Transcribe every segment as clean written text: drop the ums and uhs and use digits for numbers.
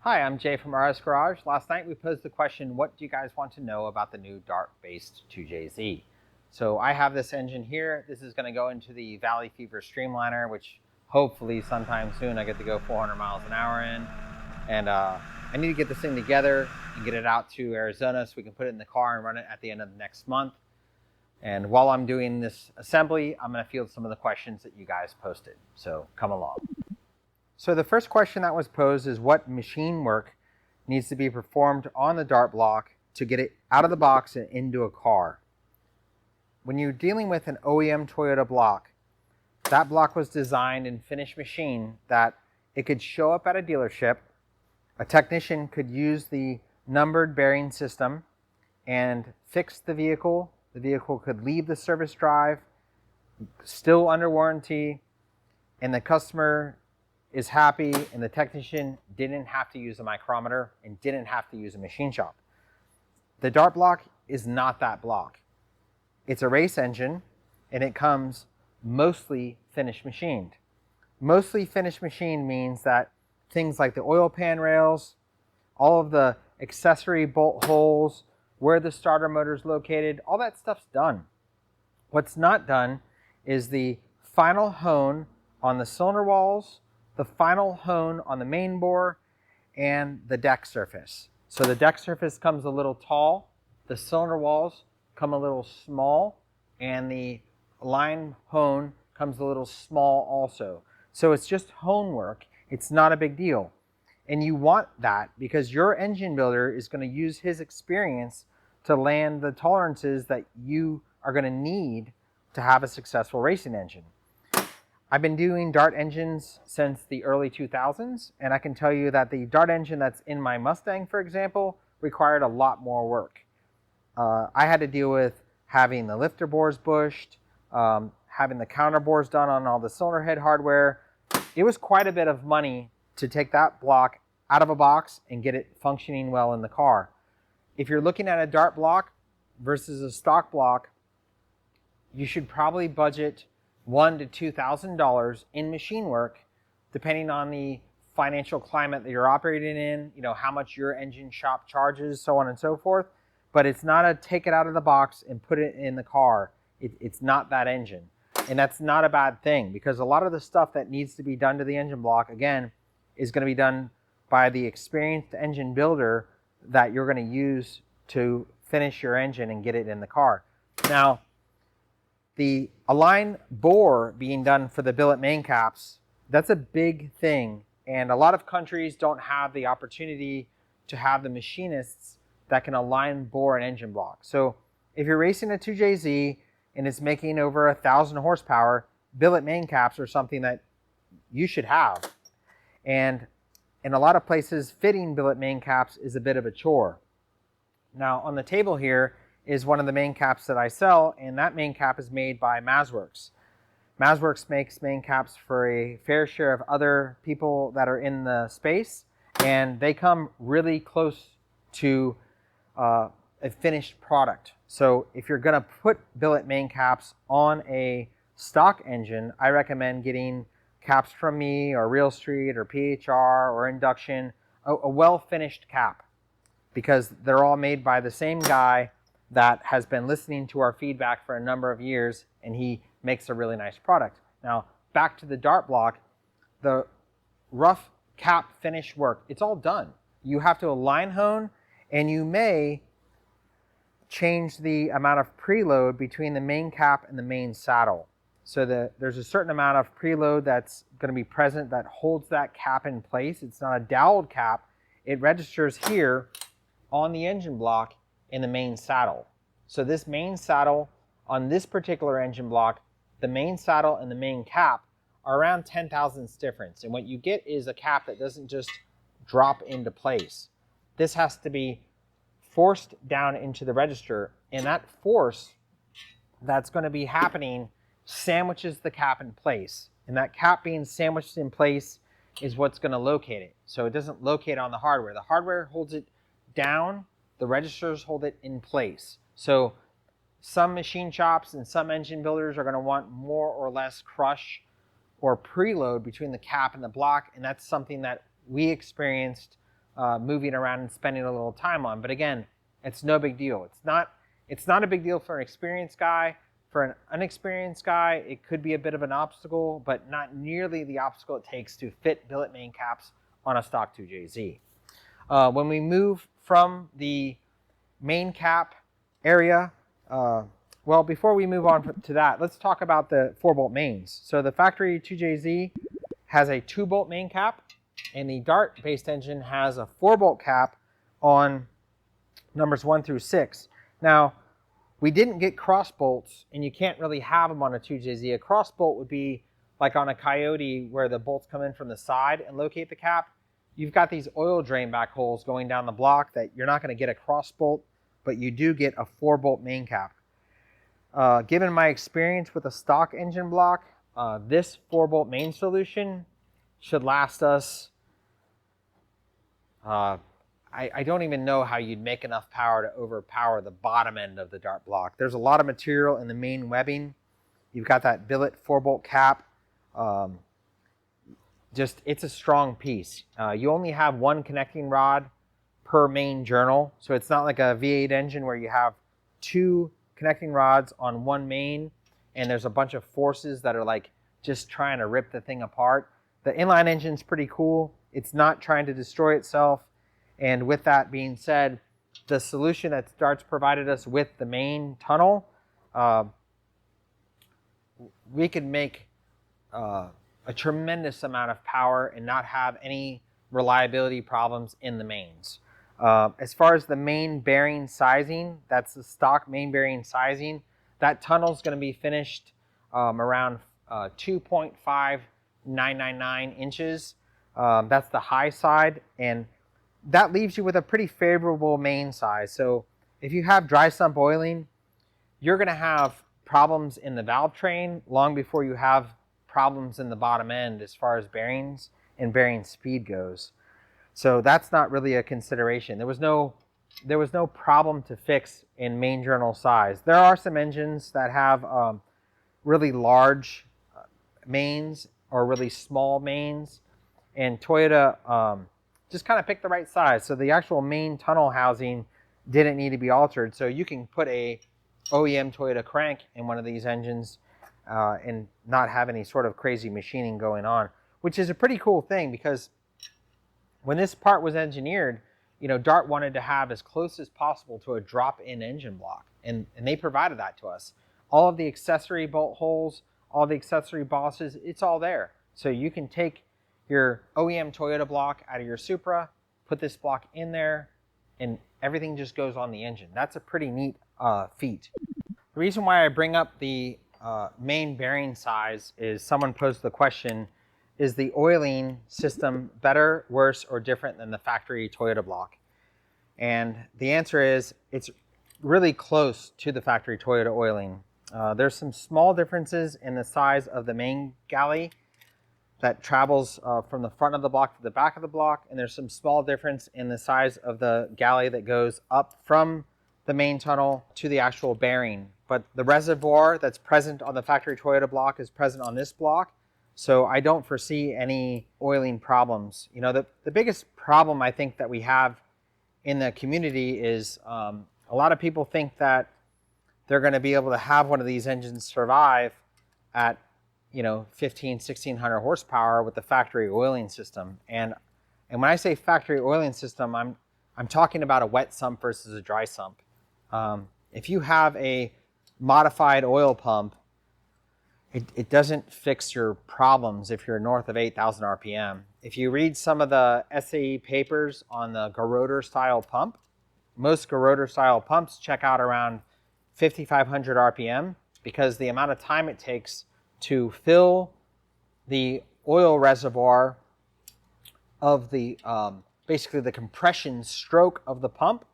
Hi, I'm Jay from RS Garage. Last night we posed the question, what do you guys want to know about the new Dart-based 2JZ? So I have this engine here. This is going to go into the Valley Fever Streamliner, which hopefully sometime soon I get to go 400 miles an hour in. And I need to get this thing together and get it out to Arizona so we can put it in the car and run it at the end of the next month. And while I'm doing this assembly, I'm going to field some of the questions that you guys posted. So come along. So the first question that was posed is what machine work needs to be performed on the Dart block to get it out of the box and into a car. When you're dealing with an OEM Toyota block, that block was designed and finished machine that it could show up at a dealership, a technician could use the numbered bearing system and fix the vehicle could leave the service drive, still under warranty, and the customer is happy and the technician didn't have to use a micrometer and didn't have to use a machine shop. The Dart block is not that block. It's a race engine and it comes mostly finished machined. Mostly finished machined means that things like the oil pan rails, all of the accessory bolt holes, where the starter motor is located, all that stuff's done. What's not done is the final hone on the cylinder walls, the final hone on the main bore, and the deck surface. So the deck surface comes a little tall, the cylinder walls come a little small, and the line hone comes a little small also. So it's just hone work. It's not a big deal. And you want that because your engine builder is going to use his experience to land the tolerances that you are going to need to have a successful racing engine. I've been doing Dart engines since the early 2000s, and I can tell you that the Dart engine that's in my Mustang, for example, required a lot more work. I had to deal with having the lifter bores bushed, having the counter bores done on all the cylinder head hardware. It was quite a bit of money to take that block out of a box and get it functioning well in the car. If you're looking at a Dart block versus a stock block, you should probably budget $1,000 to $2,000 in machine work, depending on the financial climate that you're operating in, how much your engine shop charges, so on and so forth. But it's not a take it out of the box and put it in the car. It's not that engine. And that's not a bad thing because a lot of the stuff that needs to be done to the engine block, again, is going to be done by the experienced engine builder that you're going to use to finish your engine and get it in the car. Now, the align bore being done for the billet main caps, that's a big thing. And a lot of countries don't have the opportunity to have the machinists that can align bore an engine block. So if you're racing a 2JZ and it's making over 1,000 horsepower, billet main caps are something that you should have. And in a lot of places, fitting billet main caps is a bit of a chore. Now on the table here is one of the main caps that I sell, and that main cap is made by Mazworks. Mazworks makes main caps for a fair share of other people that are in the space, and they come really close to a finished product. So if you're gonna put billet main caps on a stock engine, I recommend getting caps from me or Real Street or PHR or Induction, a well-finished cap, because they're all made by the same guy that has been listening to our feedback for a number of years, and he makes a really nice product. Now, back to the Dart block, the rough cap finish work, it's all done. You have to align hone, and you may change the amount of preload between the main cap and the main saddle. So there's a certain amount of preload that's going to be present that holds that cap in place. It's not a doweled cap. It registers here on the engine block in the main saddle. So this main saddle on this particular engine block, the main saddle and the main cap are around 10 thousandths difference. And what you get is a cap that doesn't just drop into place. This has to be forced down into the register, and that force that's going to be happening sandwiches the cap in place. And that cap being sandwiched in place is what's going to locate it. So it doesn't locate on the hardware. The hardware holds it down, the registers hold it in place. So some machine shops and some engine builders are going to want more or less crush or preload between the cap and the block, and that's something that we experienced moving around and spending a little time on. But again, it's no big deal. It's not a big deal for an experienced guy. For an unexperienced guy, it could be a bit of an obstacle, but not nearly the obstacle it takes to fit billet main caps on a stock 2JZ. When we move from the main cap area, well, before we move on to that, let's talk about the 4-bolt mains. So the factory 2JZ has a 2-bolt main cap, and the Dart-based engine has a 4-bolt cap on numbers 1 through 6. Now, we didn't get cross bolts, and you can't really have them on a 2JZ. A cross bolt would be like on a Coyote where the bolts come in from the side and locate the cap. You've got these oil drain back holes going down the block that you're not going to get a cross bolt, but you do get a 4-bolt main cap. Given my experience with a stock engine block, this 4-bolt main solution should last us, I don't even know how you'd make enough power to overpower the bottom end of the Dart block. There's a lot of material in the main webbing. You've got that billet 4-bolt cap. It's a strong piece. You only have 1 connecting rod per main journal. So it's not like a V8 engine where you have 2 connecting rods on 1 main and there's a bunch of forces that are like just trying to rip the thing apart. The inline engine's pretty cool. It's not trying to destroy itself. And with that being said, the solution that Dart's provided us with the main tunnel, we could make a tremendous amount of power and not have any reliability problems in the mains. As far as the main bearing sizing, that's the stock main bearing sizing. That tunnel is going to be finished around 2.5999 inches. That's the high side, and that leaves you with a pretty favorable main size. So if you have dry sump oiling, you're going to have problems in the valve train long before you have problems in the bottom end as far as bearings and bearing speed goes. So that's not really a consideration. There was no problem to fix in main journal size. There are some engines that have really large mains or really small mains, and Toyota just kind of picked the right size. So the actual main tunnel housing didn't need to be altered. So you can put a OEM Toyota crank in one of these engines and not have any sort of crazy machining going on, which is a pretty cool thing, because when this part was engineered, Dart wanted to have as close as possible to a drop-in engine block, and they provided that to us. All of the accessory bolt holes, all the accessory bosses, it's all there. So you can take your OEM Toyota block out of your Supra, put this block in there, and everything just goes on the engine. That's a pretty neat feat. The reason why I bring up the main bearing size is someone posed the question, is the oiling system better, worse, or different than the factory Toyota block? And the answer is it's really close to the factory Toyota oiling. There's some small differences in the size of the main galley that travels from the front of the block to the back of the block, and there's some small difference in the size of the galley that goes up from the main tunnel to the actual bearing. But the reservoir that's present on the factory Toyota block is present on this block, so I don't foresee any oiling problems. The biggest problem I think that we have in the community is a lot of people think that they're going to be able to have one of these engines survive at 1,500-1,600 horsepower with the factory oiling system. And when I say factory oiling system, I'm talking about a wet sump versus a dry sump. If you have a modified oil pump, it doesn't fix your problems if you're north of 8,000 RPM. If you read some of the SAE papers on the Gerotor style pump, most Gerotor style pumps check out around 5,500 RPM because the amount of time it takes to fill the oil reservoir of the basically the compression stroke of the pump,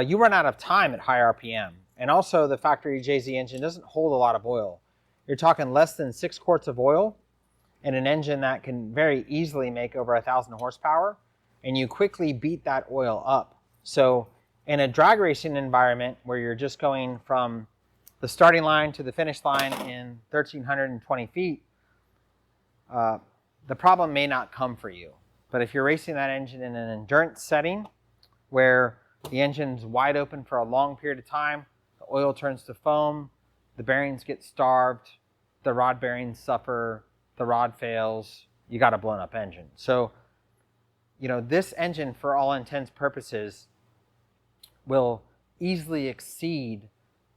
you run out of time at high RPM. And also the factory JZ engine doesn't hold a lot of oil. You're talking less than 6 quarts of oil in an engine that can very easily make over 1,000 horsepower, and you quickly beat that oil up. So in a drag racing environment where you're just going from the starting line to the finish line in 1,320 feet, the problem may not come for you. But if you're racing that engine in an endurance setting where the engine's wide open for a long period of time, the oil turns to foam, the bearings get starved, the rod bearings suffer, the rod fails, you got a blown up engine. So, this engine, for all intents and purposes, will easily exceed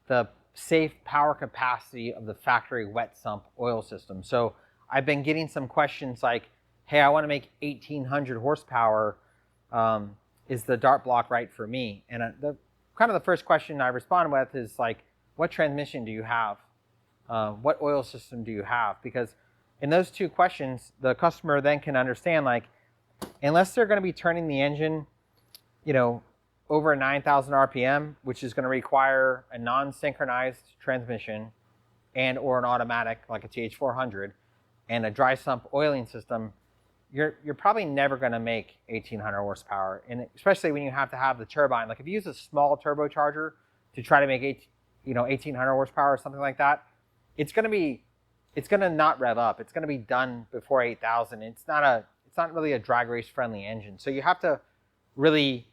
the safe power capacity of the factory wet sump oil system. So I've been getting some questions like, hey, I want to make 1800 horsepower. Is the dart block right for me? And the first question I respond with is like, what transmission do you have? What oil system do you have? Because in those two questions, the customer then can understand, like, unless they're going to be turning the engine, over 9,000 RPM, which is going to require a non-synchronized transmission and or an automatic like a TH400 and a dry sump oiling system, you're probably never going to make 1,800 horsepower. And especially when you have to have the turbine. Like if you use a small turbocharger to try to make 1,800 horsepower or something like that, it's going to not rev up. It's going to be done before 8,000. It's not really a drag race friendly engine. So you have to really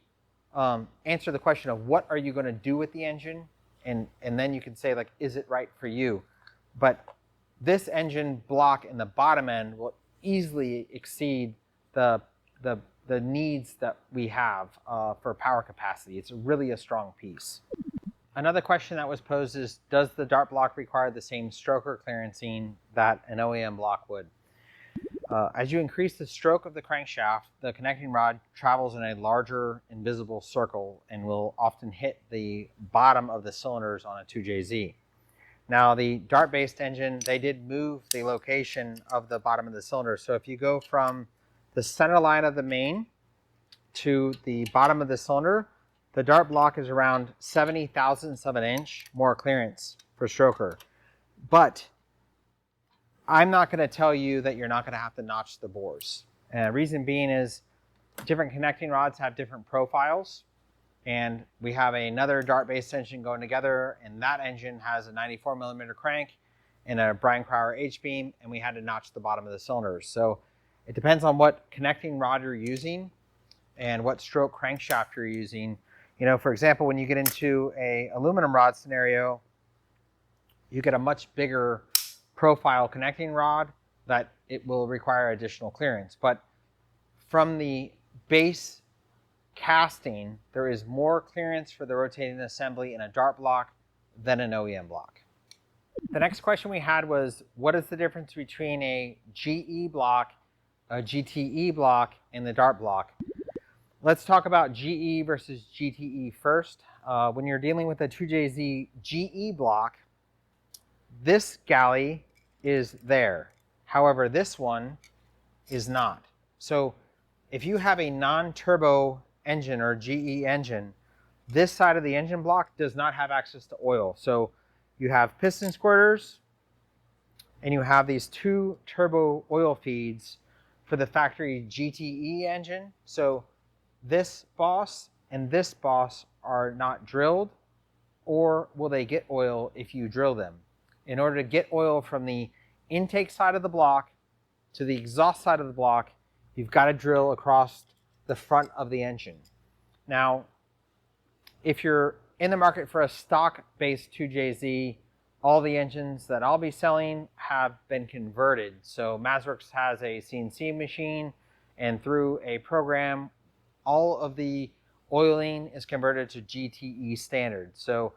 answer the question of what are you going to do with the engine, and then you can say, like, is it right for you? But this engine block in the bottom end will easily exceed the needs that we have for power capacity. It's really a strong piece. Another question that was posed is, does the dart block require the same stroker clearancing that an OEM block would? As you increase the stroke of the crankshaft, the connecting rod travels in a larger invisible circle and will often hit the bottom of the cylinders on a 2JZ. Now, the dart-based engine, they did move the location of the bottom of the cylinder. So if you go from the center line of the main to the bottom of the cylinder, the dart block is around 70 thousandths of an inch more clearance for stroker. But I'm not going to tell you that you're not going to have to notch the bores. Reason being is different connecting rods have different profiles, and we have another dart-based engine going together, and that engine has a 94 millimeter crank and a Brian Crowder H-beam, and we had to notch the bottom of the cylinders. So it depends on what connecting rod you're using and what stroke crankshaft you're using. For example, when you get into a aluminum rod scenario, you get a much bigger profile connecting rod that it will require additional clearance. But from the base casting, there is more clearance for the rotating assembly in a dart block than an OEM block. The next question we had was, what is the difference between a GE block, a GTE block, and the dart block? Let's talk about GE versus GTE first. When you're dealing with a 2JZ GE block, this galley is there. However, this one is not. So if you have a non-turbo engine or GE engine, this side of the engine block does not have access to oil. So you have piston squirters and you have these two turbo oil feeds for the factory GTE engine. So this boss and this boss are not drilled, or will they get oil if you drill them? In order to get oil from the intake side of the block to the exhaust side of the block, you've got to drill across the front of the engine. Now, if you're in the market for a stock-based 2JZ, all the engines that I'll be selling have been converted. So Mazworks has a CNC machine, and through a program, all of the oiling is converted to GTE standard. So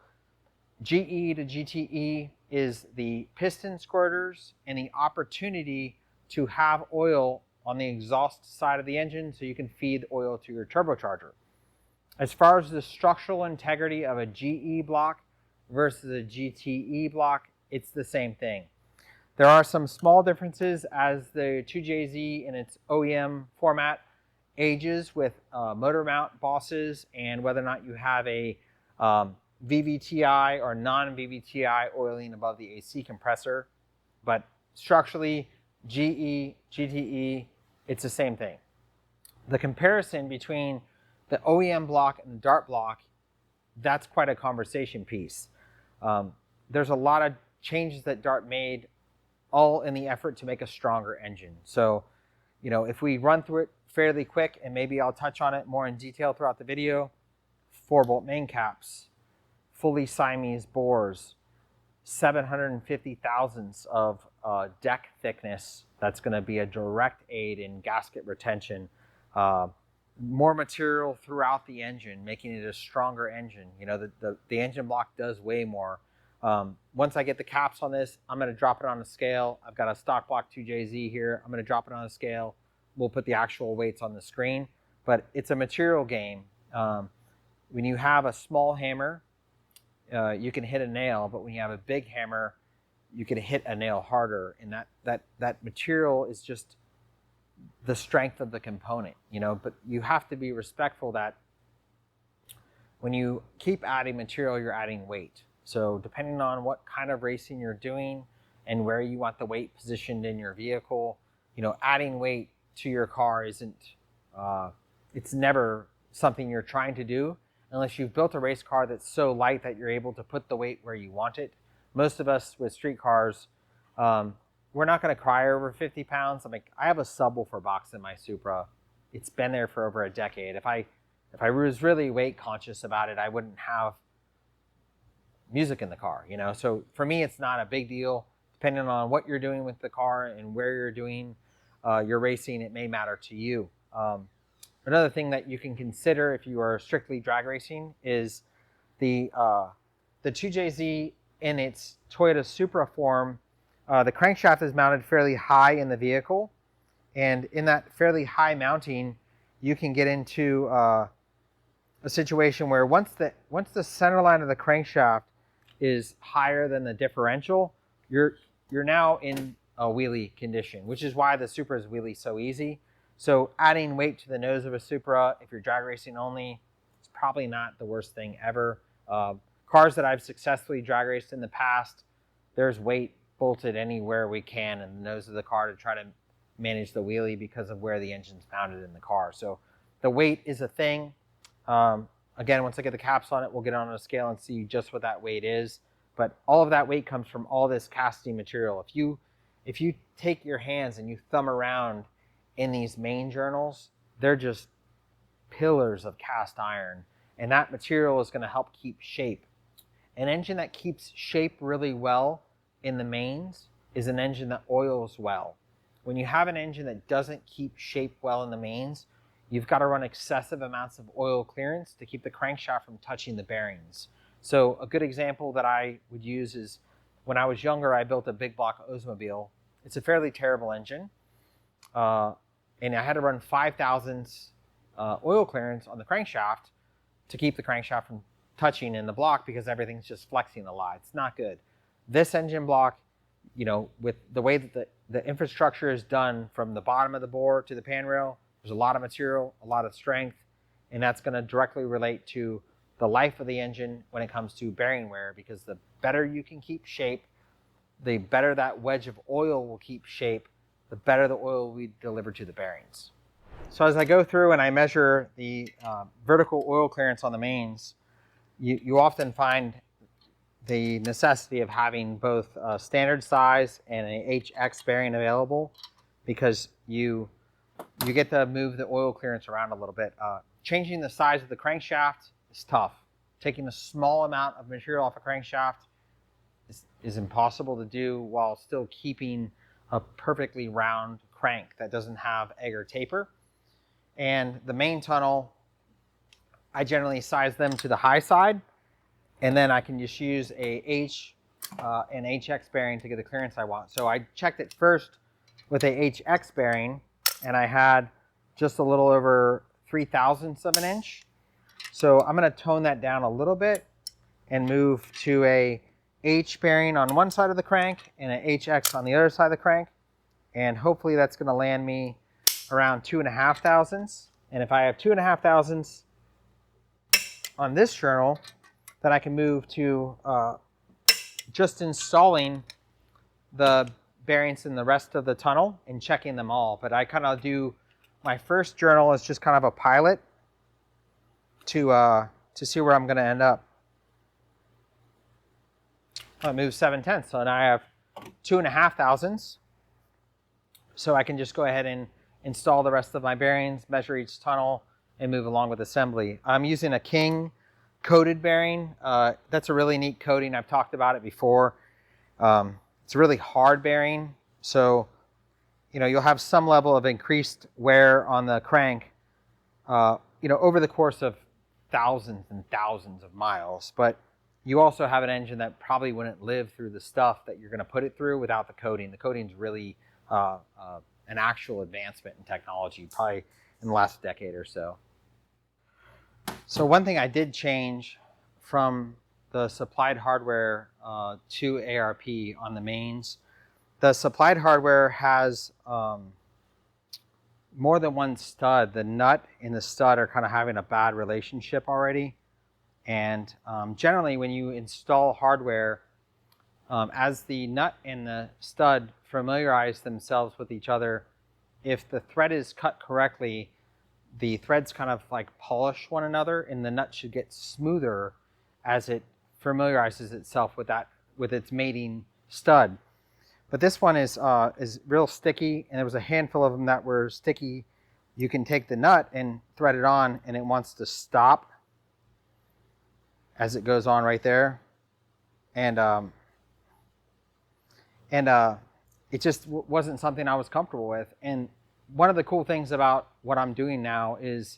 GE to GTE is the piston squirters and the opportunity to have oil on the exhaust side of the engine so you can feed oil to your turbocharger. As far as the structural integrity of a GE block versus a GTE block, it's the same thing. There are some small differences as the 2JZ in its OEM format ages with motor mount bosses and whether or not you have a VVTi or non-VVTi oiling above the AC compressor. But structurally, GE, GTE, it's the same thing. The comparison between the OEM block and the dart block, that's quite a conversation piece. There's a lot of changes that Dart made, all in the effort to make a stronger engine. So, if we run through it fairly quick, and maybe I'll touch on it more in detail throughout the video, 4-bolt main caps, fully Siamese bores, 750 thousandths of deck thickness. That's going to be a direct aid in gasket retention. More material throughout the engine, making it a stronger engine. The engine block does weigh more. Once I get the caps on this, I'm going to drop it on a scale. I've got a stock block 2JZ here. I'm going to drop it on a scale. We'll put the actual weights on the screen. But it's a material game. When you have a small hammer, you can hit a nail, but when you have a big hammer, you can hit a nail harder. And that material is just the strength of the component, but you have to be respectful that when you keep adding material, you're adding weight. So depending on what kind of racing you're doing and where you want the weight positioned in your vehicle, adding weight to your car isn't, it's never something you're trying to do unless you've built a race car that's so light that you're able to put the weight where you want it. Most of us with street cars, we're not going to cry over 50 pounds. I have a subwoofer box in my Supra. It's been there for over a decade. If I was really weight conscious about it, I wouldn't have music in the car, So for me, it's not a big deal. Depending on what you're doing with the car and where you're doing your racing, it may matter to you. Another thing that you can consider if you are strictly drag racing is the 2JZ in its Toyota Supra form. The crankshaft is mounted fairly high in the vehicle, and in that fairly high mounting, you can get into a situation where once the center line of the crankshaft is higher than the differential, you're now in a wheelie condition, which is why the Supra's wheelie so easy. So adding weight to the nose of a Supra, if you're drag racing only, it's probably not the worst thing ever. Cars that I've successfully drag raced in the past, there's weight bolted anywhere we can in the nose of the car to try to manage the wheelie because of where the engine's mounted in the car. So the weight is a thing. Again, once I get the caps on it, we'll get on a scale and see just what that weight is. But all of that weight comes from all this casting material. If you take your hands and you thumb around in these main journals, they're just pillars of cast iron. And that material is going to help keep shape. An engine that keeps shape really well in the mains is an engine that oils well. When you have an engine that doesn't keep shape well in the mains, you've got to run excessive amounts of oil clearance to keep the crankshaft from touching the bearings. So a good example that I would use is when I was younger, I built a big block Oldsmobile. It's a fairly terrible engine. And I had to run 5 thousandths oil clearance on the crankshaft to keep the crankshaft from touching in the block because everything's just flexing a lot. It's not good. This engine block, with the way that the infrastructure is done from the bottom of the bore to the pan rail, there's a lot of material, a lot of strength, and that's going to directly relate to the life of the engine when it comes to bearing wear, because the better you can keep shape, the better that wedge of oil will keep shape, the better the oil will be delivered to the bearings. So as I go through and I measure the vertical oil clearance on the mains, you often find the necessity of having both a standard size and a HX bearing available, because you get to move the oil clearance around a little bit. Changing the size of the crankshaft is tough. Taking a small amount of material off a crankshaft is impossible to do while still keeping a perfectly round crank that doesn't have egg or taper. And the main tunnel, I generally size them to the high side, and then I can just use an HX bearing to get the clearance I want. So I checked it first with a HX bearing, and I had just a little over 3 thousandths of an inch. So I'm going to tone that down a little bit and move to a H bearing on one side of the crank and an HX on the other side of the crank. And hopefully that's going to land me around 2.5 thousandths. And if I have 2.5 thousandths on this journal, then I can move to just installing the bearings in the rest of the tunnel and checking them all. But I kind of do, my first journal is just kind of a pilot to see where I'm going to end up. I move 7/10, so now I have 2.5 thousandths. So I can just go ahead and install the rest of my bearings, measure each tunnel, and move along with assembly. I'm using a King coated bearing. That's a really neat coating. I've talked about it before. It's a really hard bearing, so you'll have some level of increased wear on the crank, over the course of thousands and thousands of miles. But you also have an engine that probably wouldn't live through the stuff that you're going to put it through without the coating. The coating's really an actual advancement in technology, probably in the last decade or so. So one thing I did change from the supplied hardware to ARP on the mains, the supplied hardware has more than one stud. The nut and the stud are kind of having a bad relationship already. And generally when you install hardware, as the nut and the stud familiarize themselves with each other, if the thread is cut correctly, the threads kind of like polish one another, and the nut should get smoother as it familiarizes itself with its mating stud. But this one is real sticky, and there was a handful of them that were sticky. You can take the nut and thread it on, and it wants to stop as it goes on right there, and it just wasn't something I was comfortable with. And one of the cool things about what I'm doing now is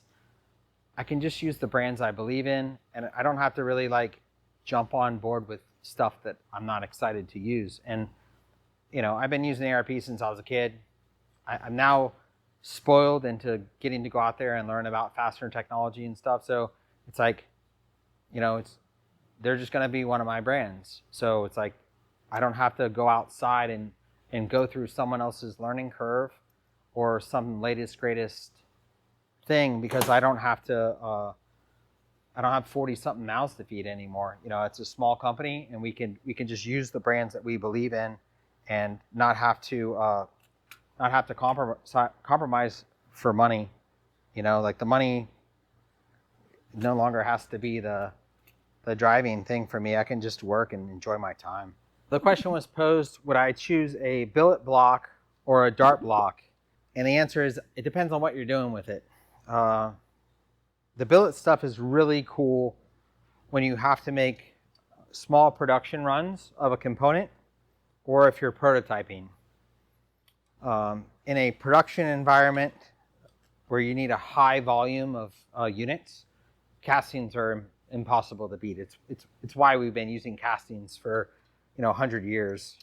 I can just use the brands I believe in, and I don't have to really like jump on board with stuff that I'm not excited to use. And I've been using ARP since I was a kid. I'm now spoiled into getting to go out there and learn about fastener technology and stuff. So it's like, they're just going to be one of my brands. So it's like, I don't have to go outside and go through someone else's learning curve or some latest, greatest thing, because I don't have to, I don't have 40 something mouths to feed anymore. It's a small company, and we can just use the brands that we believe in and not have to compromise for money. Like the money no longer has to be the driving thing for me. I can just work and enjoy my time. The question was posed, would I choose a billet block or a dart block? And the answer is, it depends on what you're doing with it. The billet stuff is really cool when you have to make small production runs of a component, or if you're prototyping. In a production environment where you need a high volume of units, castings are impossible to beat. It's why we've been using castings for 100 years.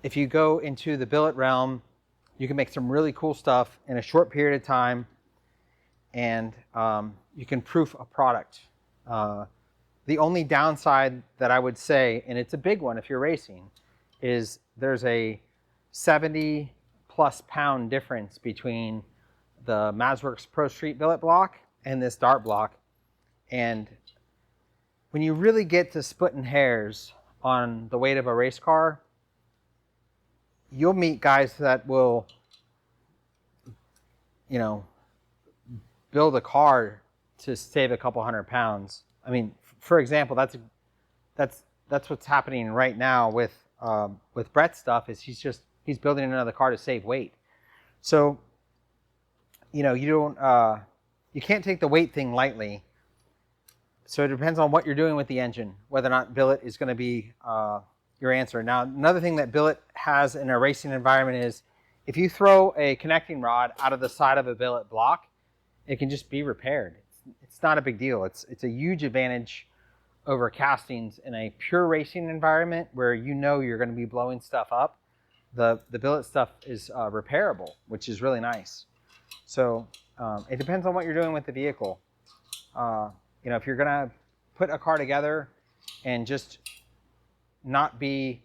If you go into the billet realm, you can make some really cool stuff in a short period of time, and you can proof a product. The only downside that I would say, and it's a big one if you're racing, is there's a 70 plus pound difference between the Mazworks Pro Street billet block and this dart block. And when you really get to splitting hairs on the weight of a race car, you'll meet guys that will, build a car to save a couple hundred pounds. I mean, for example, that's what's happening right now with Brett's stuff. Is he's building another car to save weight. So, you can't take the weight thing lightly. So it depends on what you're doing with the engine, whether or not billet is going to be your answer. Now, another thing that billet has in a racing environment is if you throw a connecting rod out of the side of a billet block, it can just be repaired. It's not a big deal. It's a huge advantage over castings in a pure racing environment where you're going to be blowing stuff up. The billet stuff is repairable, which is really nice. So it depends on what you're doing with the vehicle. If you're going to put a car together and just not be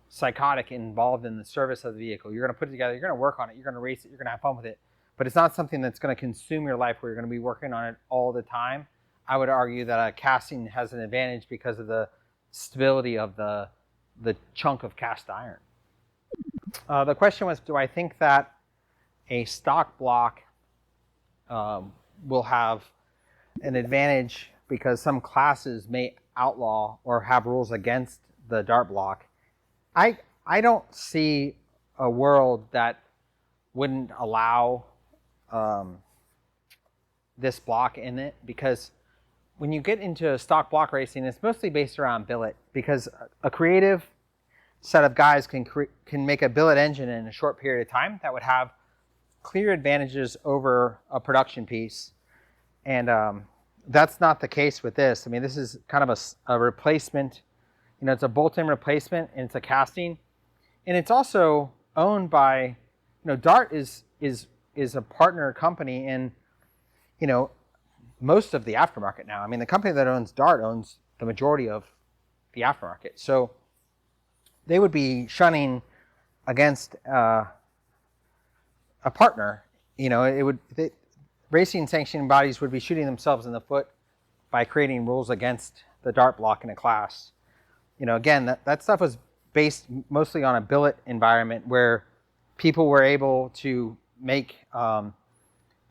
psychotic involved in the service of the vehicle, you're going to put it together, you're going to work on it, you're going to race it, you're going to have fun with it, but it's not something that's going to consume your life where you're going to be working on it all the time. I would argue that a casting has an advantage because of the stability of the chunk of cast iron. The question was, do I think that a stock block will have an advantage because some classes may outlaw or have rules against the dart block? I don't see a world that wouldn't allow this block in it, because when you get into stock block racing, it's mostly based around billet, because a creative set of guys can make a billet engine in a short period of time that would have clear advantages over a production piece. And that's not the case with this. I mean, this is kind of a replacement. You know, it's a bolt-in replacement, and it's a casting. And it's also owned by, you know, Dart is a partner company in, you know, most of the aftermarket now. I mean, the company that owns Dart owns the majority of the aftermarket. So they would be shunning against a partner. You know, racing sanctioning bodies would be shooting themselves in the foot by creating rules against the Dart block in a class. You know, again, that stuff was based mostly on a billet environment where people were able to make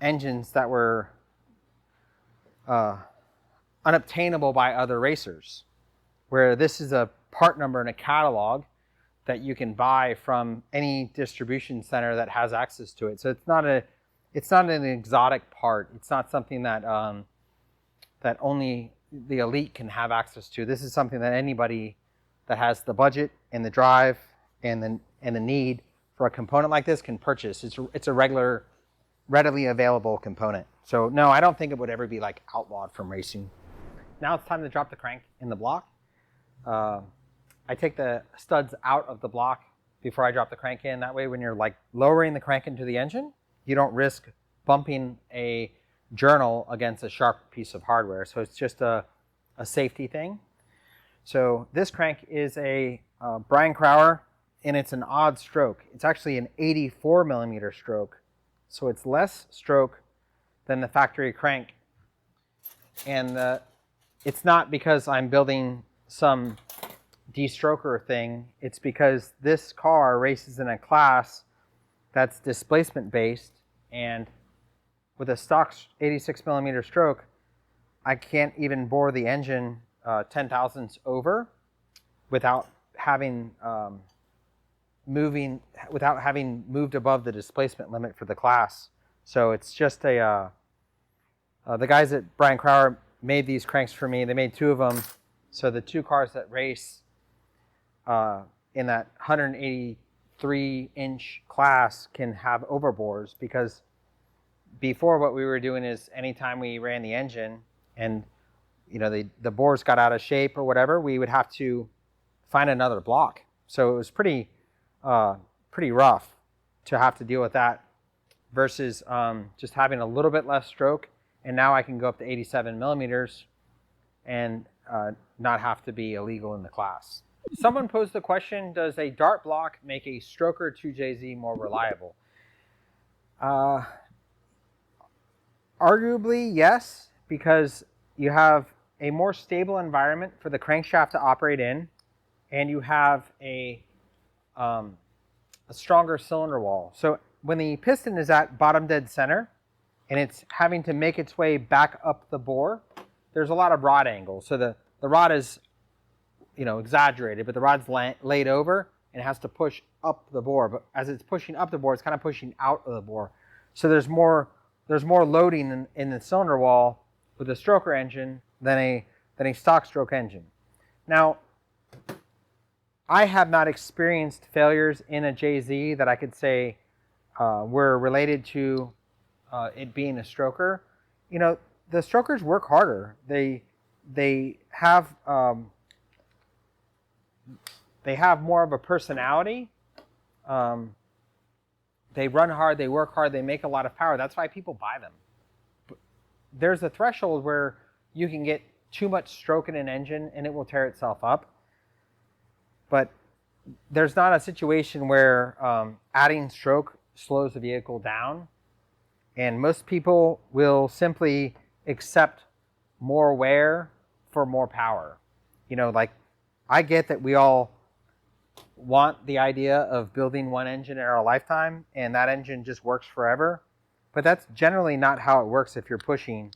engines that were unobtainable by other racers, where this is a part number in a catalog that you can buy from any distribution center that has access to it. So it's not an exotic part. It's not something that that only the elite can have access to. This is something that anybody that has the budget and the drive and the need for a component like this can purchase. It's a regular, readily available component. So no, I don't think it would ever be like outlawed from racing. Now it's time to drop the crank in the block. I take the studs out of the block before I drop the crank in. That way, when you're like lowering the crank into the engine, you don't risk bumping a journal against a sharp piece of hardware. So it's just a safety thing. So this crank is a Brian Crower, and it's an odd stroke. It's actually an 84 millimeter stroke. So it's less stroke than the factory crank. And it's not because I'm building some de-stroker thing. It's because this car races in a class that's displacement based, and with a stock 86 millimeter stroke, I can't even bore the engine 10 thousandths over without having moved above the displacement limit for the class. So it's just the guys at Brian Crower made these cranks for me. They made two of them. So the two cars that race in that 183-inch class can have overbores, because before what we were doing is anytime we ran the engine and you know the bores got out of shape or whatever, we would have to find another block. So it was pretty rough to have to deal with that versus just having a little bit less stroke. And now I can go up to 87 millimeters and not have to be illegal in the class. Someone posed the question, does a Dart block make a Stroker 2JZ more reliable? Arguably, yes, because you have a more stable environment for the crankshaft to operate in, and you have a stronger cylinder wall. So when the piston is at bottom dead center and it's having to make its way back up the bore, there's a lot of rod angle. So the rod is, you know, exaggerated, but the rod's laid over and it has to push up the bore. But as it's pushing up the bore, it's kind of pushing out of the bore. So there's more loading in the cylinder wall with a stroker engine than a stock stroke engine. Now, I have not experienced failures in a JZ that I could say were related to it being a stroker. You know, the strokers work harder. They have more of a personality. They run hard, they work hard, they make a lot of power. That's why people buy them. There's a threshold where you can get too much stroke in an engine and it will tear itself up. But there's not a situation where adding stroke slows the vehicle down. And most people will simply accept more wear for more power. You know, like, I get that we all want the idea of building one engine in our lifetime and that engine just works forever. But that's generally not how it works if you're pushing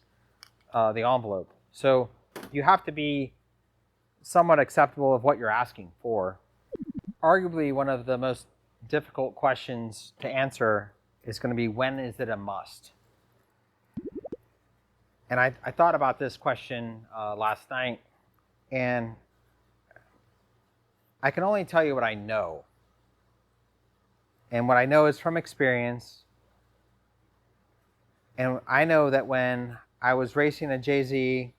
the envelope. So you have to be somewhat acceptable of what you're asking for. Arguably one of the most difficult questions to answer is going to be, when is it a must? And I thought about this question last night, and I can only tell you what I know. And what I know is from experience. And I know that when I was racing a JZ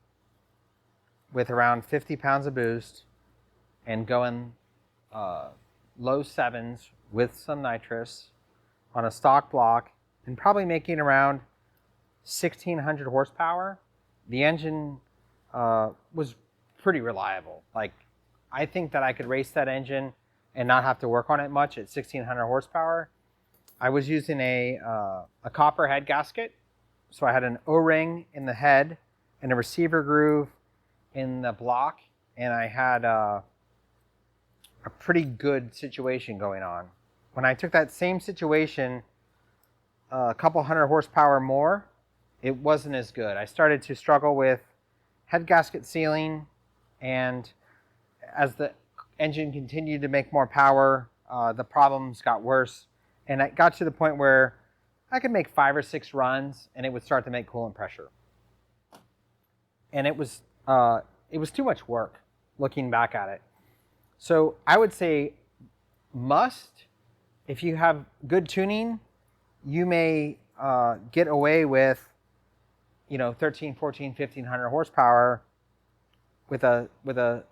with around 50 pounds of boost and going low sevens with some nitrous on a stock block and probably making around 1,600 horsepower, the engine was pretty reliable. Like, I think that I could race that engine and not have to work on it much at 1,600 horsepower. I was using a copper head gasket, so I had an O-ring in the head and a receiver groove in the block, and I had a pretty good situation going on. When I took that same situation a couple hundred horsepower more, it wasn't as good. I started to struggle with head gasket sealing, and as the engine continued to make more power, the problems got worse, and it got to the point where I could make 5 or 6 runs and it would start to make coolant pressure. And it was too much work looking back at it. So I would say must, if you have good tuning, you may get away with 13, 14, 1,500 horsepower with a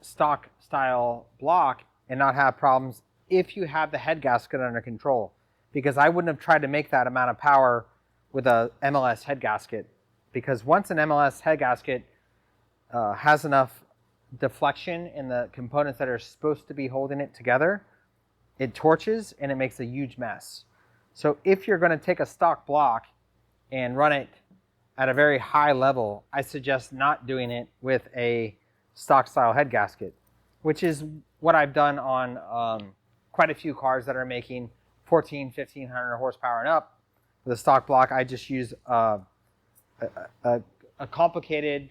stock style block and not have problems if you have the head gasket under control. Because I wouldn't have tried to make that amount of power with a MLS head gasket, because once an MLS head gasket has enough deflection in the components that are supposed to be holding it together, it torches and it makes a huge mess. So if you're going to take a stock block and run it at a very high level, I suggest not doing it with a stock style head gasket, which is what I've done on quite a few cars that are making 14, 1,500 horsepower and up. With a stock block, I just use a complicated,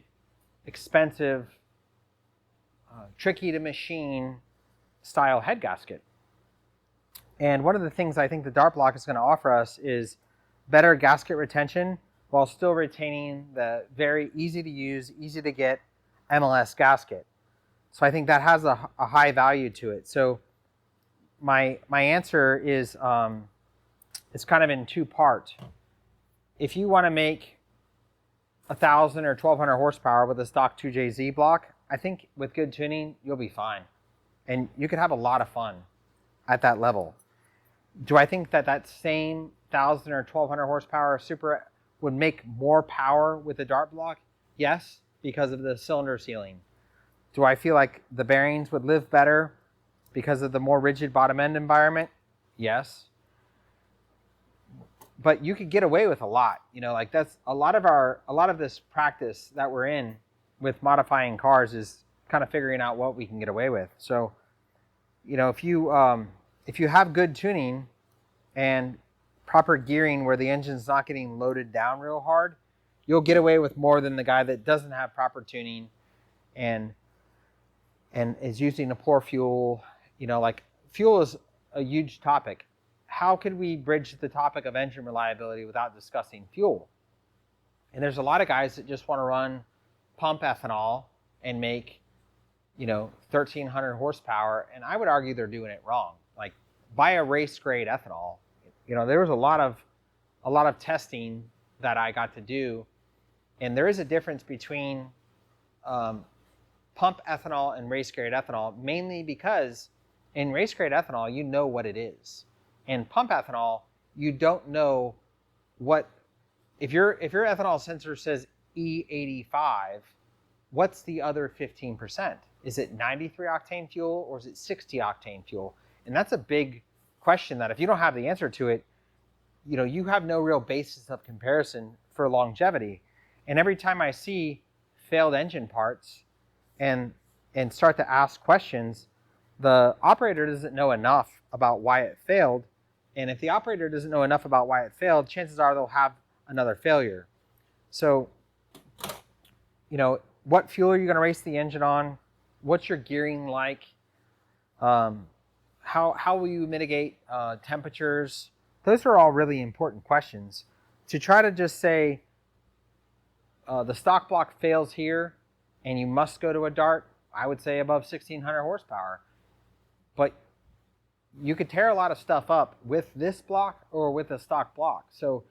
expensive, tricky to machine style head gasket. And one of the things I think the dart block is going to offer us is better gasket retention while still retaining the very easy to use, easy to get MLS gasket. So I think that has a high value to it. So my answer is it's kind of in 2 parts. If you want to make 1,000 or 1,200 horsepower with a stock 2JZ block, I think with good tuning, you'll be fine. And you could have a lot of fun at that level. Do I think that same 1,000 or 1,200 horsepower Super would make more power with a dart block? Yes, because of the cylinder sealing. Do I feel like the bearings would live better because of the more rigid bottom end environment? Yes. But you could get away with a lot. Like that's a lot of this practice that we're in with modifying cars is kind of figuring out what we can get away with. So, if you have good tuning and proper gearing where the engine's not getting loaded down real hard, you'll get away with more than the guy that doesn't have proper tuning and is using a poor fuel. Like fuel is a huge topic. How could we bridge the topic of engine reliability without discussing fuel? And there's a lot of guys that just want to run pump ethanol and make 1,300 horsepower, and I would argue they're doing it wrong. Like, buy a race grade ethanol. There was a lot of testing that I got to do, and there is a difference between pump ethanol and race grade ethanol, mainly because in race grade ethanol you know what it is. In pump ethanol, you don't know what, if your ethanol sensor says E85, what's the other 15%? Is it 93 octane fuel or is it 60 octane fuel? And that's a big question that if you don't have the answer to it, you have no real basis of comparison for longevity. And every time I see failed engine parts and start to ask questions, the operator doesn't know enough about why it failed. And if the operator doesn't know enough about why it failed, chances are they'll have another failure. So, what fuel are you going to race the engine on? What's your gearing like? how will you mitigate temperatures? Those are all really important questions. To try to just say the stock block fails here and you must go to a dart, I would say above 1600 horsepower. But you could tear a lot of stuff up with this block or with a stock block. So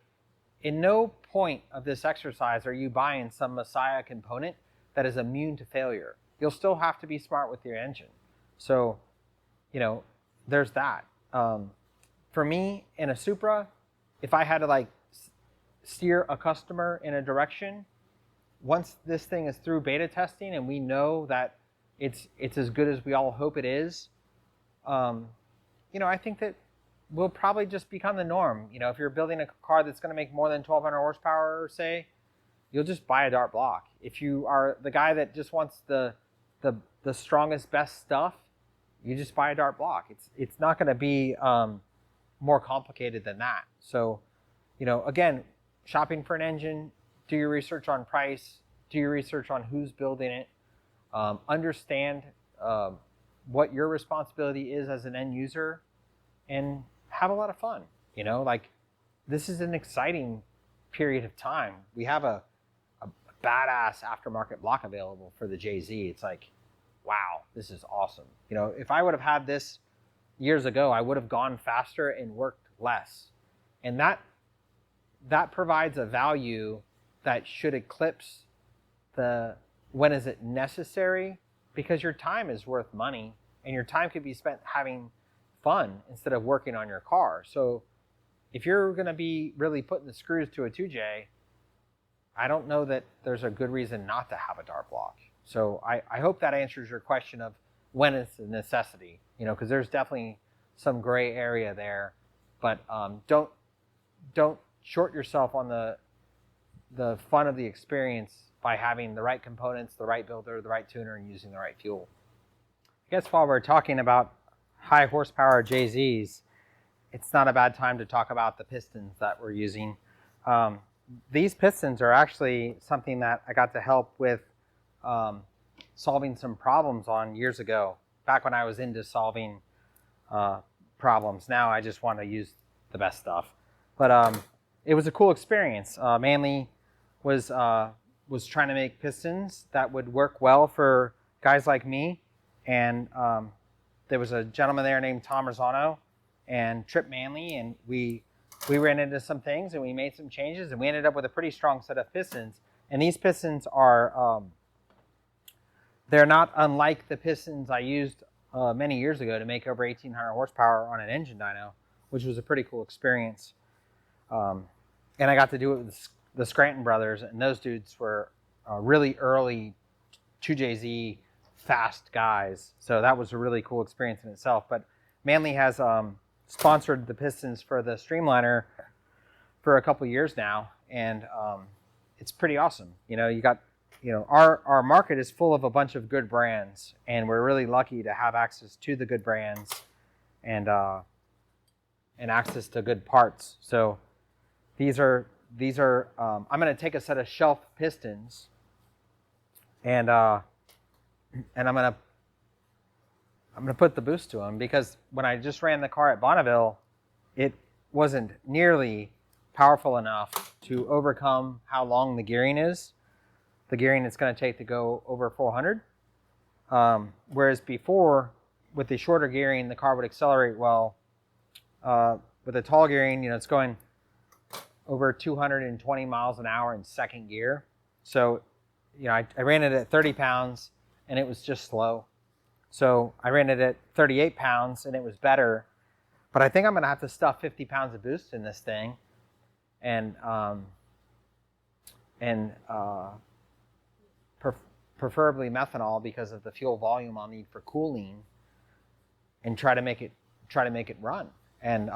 in no point of this exercise are you buying some Messiah component that is immune to failure. You'll still have to be smart with your engine. So, there's that. For me, in a Supra, if I had to steer a customer in a direction, once this thing is through beta testing and we know that it's as good as we all hope it is, I think that will probably just become the norm. If you're building a car that's going to make more than 1200 horsepower, say, you'll just buy a dart block. If you are the guy that just wants the strongest, best stuff, you just buy a dart block. It's not going to be more complicated than that. So, again, shopping for an engine, do your research on price, do your research on who's building it, understand what your responsibility is as an end user, and have a lot of fun. This is an exciting period of time. We have a badass aftermarket block available for the JZ. It's like, wow, this is awesome. If I would have had this years ago, I would have gone faster and worked less. And that provides a value that should eclipse the when is it necessary, because your time is worth money and your time could be spent having fun instead of working on your car. So if you're going to be really putting the screws to a 2J, I don't know that there's a good reason not to have a dart block. So I hope that answers your question of when it's a necessity, because there's definitely some gray area there. But don't short yourself on the fun of the experience by having the right components, the right builder, the right tuner, and using the right fuel. I guess while we're talking about high horsepower JZs, it's not a bad time to talk about the pistons that we're using. These pistons are actually something that I got to help with solving some problems on years ago, back when I was into solving problems. Now I just want to use the best stuff. But it was a cool experience. Manley was trying to make pistons that would work well for guys like me. And there was a gentleman there named Tom Rosano and Trip Manley, and we ran into some things and we made some changes and we ended up with a pretty strong set of pistons. And these pistons are, they're not unlike the pistons I used many years ago to make over 1800 horsepower on an engine dyno, which was a pretty cool experience. And I got to do it with the Scranton brothers, and those dudes were really early 2JZ fast guys. So that was a really cool experience in itself. But Manley has sponsored the pistons for the Streamliner for a couple years now, and it's pretty awesome. Our market is full of a bunch of good brands, and we're really lucky to have access to the good brands and access to good parts. So these are I'm going to take a set of shelf pistons and I'm going to put the boost to them, because when I just ran the car at Bonneville, it wasn't nearly powerful enough to overcome how long the gearing is. The gearing it's going to take to go over 400. Whereas before, with the shorter gearing, the car would accelerate well. With the tall gearing, it's going over 220 miles an hour in second gear. So, I ran it at 30 pounds and it was just slow. So I ran it at 38 pounds and it was better. But I think I'm going to have to stuff 50 pounds of boost in this thing and preferably methanol, because of the fuel volume I'll need for cooling, and try to make it run. And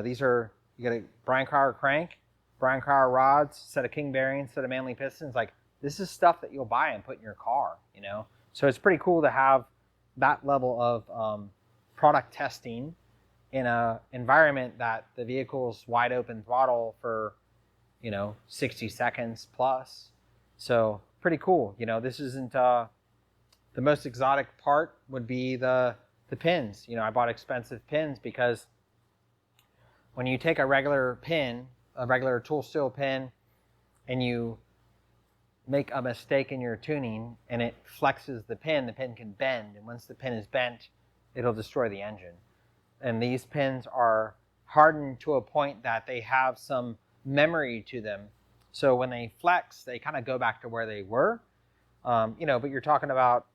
these are, you get a Brian Crower crank, Brian Crower rods, set of King bearings, set of Manley pistons. Like, this is stuff that you'll buy and put in your car. So it's pretty cool to have that level of product testing in an environment that the vehicle's wide open throttle for 60 seconds plus. So pretty cool. This isn't the most exotic part would be the the pins. I bought expensive pins because when you take a regular pin, a regular tool steel pin, and you make a mistake in your tuning and it flexes the pin can bend. And once the pin is bent, it'll destroy the engine. And these pins are hardened to a point that they have some memory to them. So when they flex, they kind of go back to where they were. But you're talking about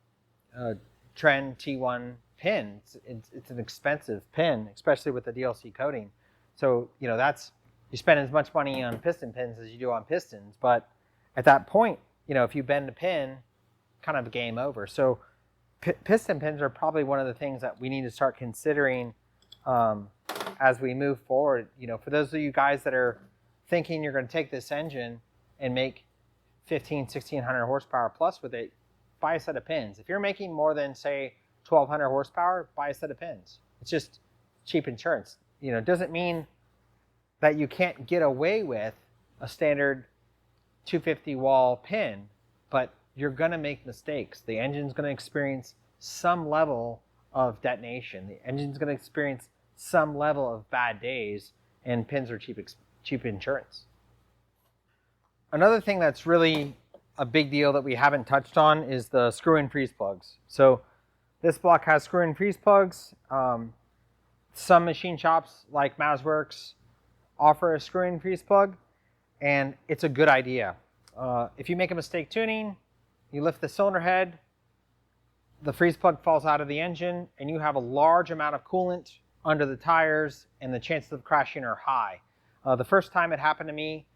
a Trend T1 pin. It's an expensive pin, especially with the DLC coating. So, you spend as much money on piston pins as you do on pistons. But at that point, if you bend a pin, kind of game over. So piston pins are probably one of the things that we need to start considering as we move forward. For those of you guys that are thinking you're going to take this engine and make 1600 horsepower plus with it, buy a set of pins. If you're making more than, say, 1200 horsepower, buy a set of pins. It's just cheap insurance. It doesn't mean that you can't get away with a standard 250 wall pin, but you're going to make mistakes. The engine's going to experience some level of detonation. The engine's going to experience some level of bad days, and pins are cheap insurance. Another thing that's really a big deal that we haven't touched on is the screw-in freeze plugs. So this block has screw-in freeze plugs. Some machine shops like Mazworks offer a screw-in freeze plug, and it's a good idea. If you make a mistake tuning, you lift the cylinder head, the freeze plug falls out of the engine, and you have a large amount of coolant under the tires, and the chances of crashing are high. The first time it happened to me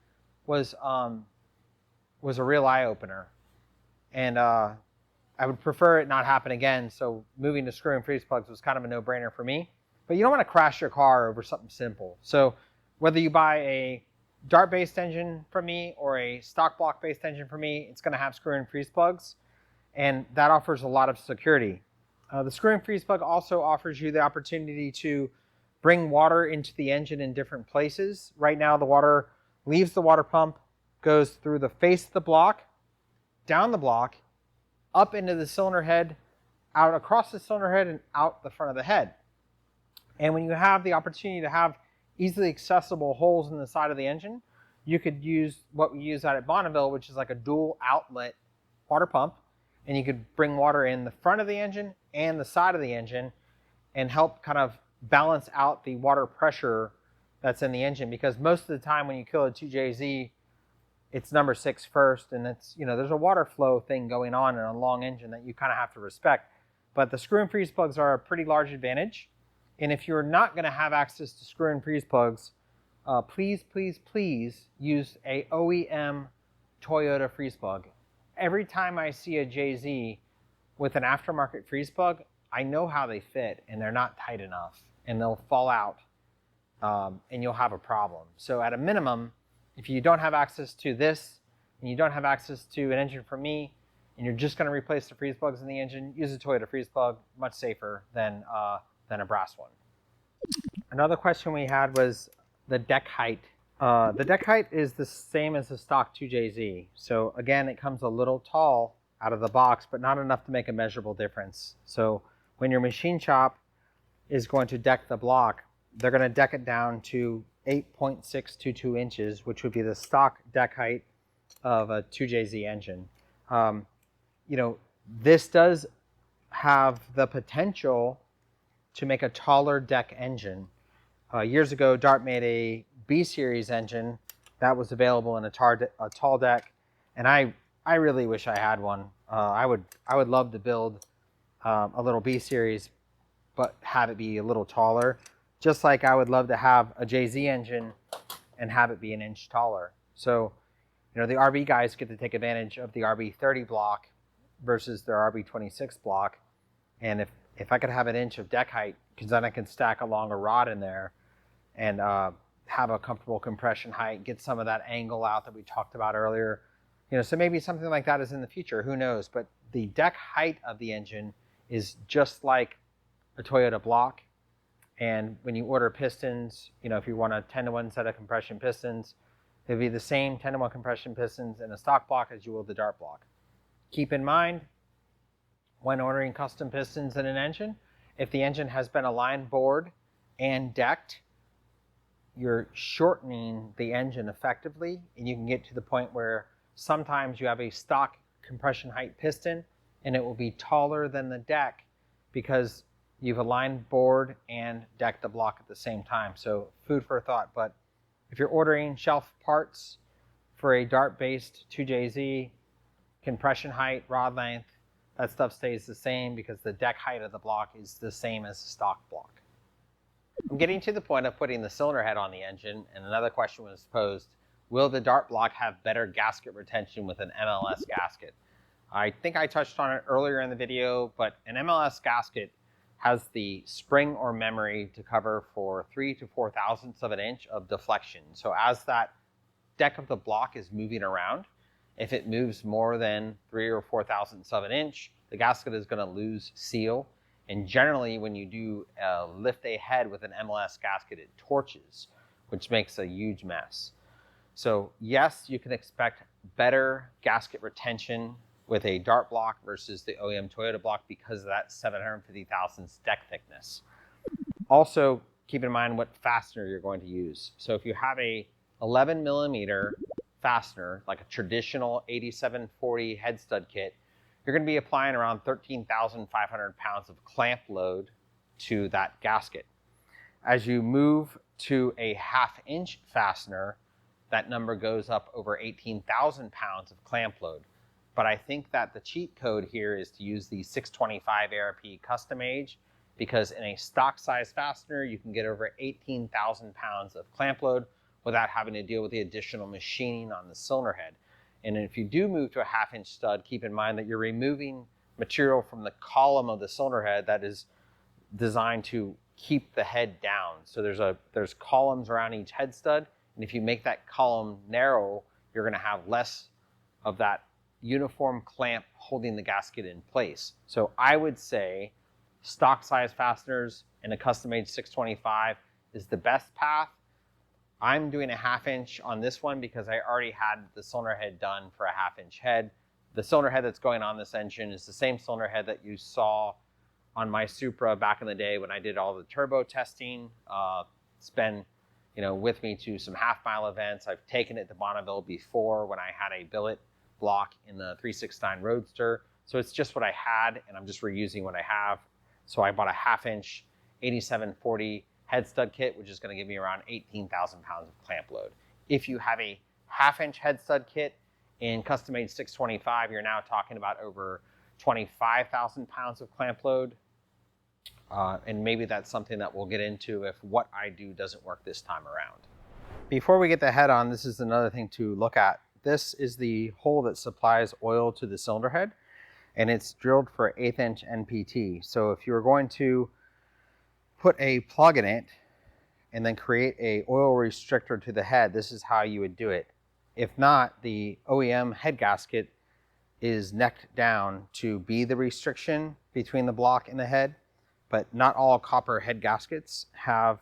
was a real eye-opener, and I would prefer it not happen again, so moving to screw-in freeze plugs was kind of a no-brainer for me. But you don't want to crash your car over something simple. So whether you buy a dart-based engine from me or a stock block-based engine from me, it's going to have screw-in freeze plugs, and that offers a lot of security. The screw-in freeze plug also offers you the opportunity to bring water into the engine in different places. Right now, the water leaves the water pump, goes through the face of the block, down the block, up into the cylinder head, out across the cylinder head, and out the front of the head. And when you have the opportunity to have easily accessible holes in the side of the engine, you could use what we use out at Bonneville, which is like a dual outlet water pump, and you could bring water in the front of the engine and the side of the engine and help kind of balance out the water pressure that's in the engine, because most of the time when you kill a 2JZ, it's number 6 first, and it's, there's a water flow thing going on in a long engine that you kind of have to respect. But the screw-in freeze plugs are a pretty large advantage. And if you're not going to have access to screw-in freeze plugs, please use a OEM Toyota freeze plug. Every time I see a JZ with an aftermarket freeze plug, I know how they fit, and they're not tight enough, and they'll fall out, and you'll have a problem. So at a minimum, if you don't have access to this, and you don't have access to an engine from me, and you're just going to replace the freeze plugs in the engine, use a Toyota freeze plug, much safer than a brass one. Another question we had was the deck height. The deck height is the same as the stock 2JZ. So again, it comes a little tall out of the box, but not enough to make a measurable difference. So when your machine shop is going to deck the block, they're going to deck it down to 8.622 inches, which would be the stock deck height of a 2JZ engine. This does have the potential to make a taller deck engine. Years ago, Dart made a B-Series engine that was available in a tall deck, and I really wish I had one. I would love to build a little B-Series, but have it be a little taller, just like I would love to have a JZ engine and have it be an inch taller. So, the RB guys get to take advantage of the RB30 block versus their RB26 block, and if I could have an inch of deck height, because then I can stack a longer rod in there and have a comfortable compression height, get some of that angle out that we talked about earlier. So maybe something like that is in the future, who knows? But the deck height of the engine is just like a Toyota block. And when you order pistons, if you want a 10-to-1 set of compression pistons, they'll be the same 10-to-1 compression pistons in a stock block as you will the Dart block. Keep in mind, when ordering custom pistons in an engine, If the engine has been aligned, bored, and decked, you're shortening the engine effectively, and you can get to the point where sometimes you have a stock compression height piston and it will be taller than the deck because you've aligned, bored, and decked the block at the same time. So food for thought. But if you're ordering shelf parts for a dart-based 2JZ, compression height, rod length, that stuff stays the same because the deck height of the block is the same as the stock block. I'm getting to the point of putting the cylinder head on the engine, and another question was posed, will the dart block have better gasket retention with an MLS gasket? I think I touched on it earlier in the video, but an MLS gasket has the spring or memory to cover for 3 to 4 thousandths of an inch of deflection. So as that deck of the block is moving around, if it moves more than 3 or 4 thousandths of an inch, the gasket is going to lose seal. And generally, when you do lift a head with an MLS gasket, it torches, which makes a huge mess. So yes, you can expect better gasket retention with a dart block versus the OEM Toyota block because of that 750 thousandths deck thickness. Also, keep in mind what fastener you're going to use. So if you have a 11 millimeter fastener, like a traditional 8740 head stud kit, you're going to be applying around 13,500 pounds of clamp load to that gasket. As you move to a 1/2 inch fastener, that number goes up over 18,000 pounds of clamp load. But I think that the cheat code here is to use the 625 ARP custom age, because in a stock size fastener, you can get over 18,000 pounds of clamp load without having to deal with the additional machining on the cylinder head. And if you do move to a 1/2 inch stud, keep in mind that you're removing material from the column of the cylinder head that is designed to keep the head down. So there's columns around each head stud, and if you make that column narrow, you're going to have less of that uniform clamp holding the gasket in place. So I would say stock size fasteners and a custom made 625 is the best path. I'm doing a 1/2 inch on this one because I already had the cylinder head done for a 1/2 inch head. The cylinder head that's going on this engine is the same cylinder head that you saw on my Supra back in the day when I did all the turbo testing. It's been, with me to some half-mile events. I've taken it to Bonneville before when I had a billet block in the 369 Roadster. So it's just what I had, and I'm just reusing what I have. So I bought a 1/2 inch 8740 head stud kit, which is going to give me around 18,000 pounds of clamp load. If you have a 1/2 inch head stud kit in custom made 625, you're now talking about over 25,000 pounds of clamp load. And maybe that's something that we'll get into if what I do doesn't work this time around. Before we get the head on, this is another thing to look at. This is the hole that supplies oil to the cylinder head, and it's drilled for 1/8 inch NPT. So if you're going to put a plug in it and then create a oil restrictor to the head, this is how you would do it. If not, the OEM head gasket is necked down to be the restriction between the block and the head, but not all copper head gaskets have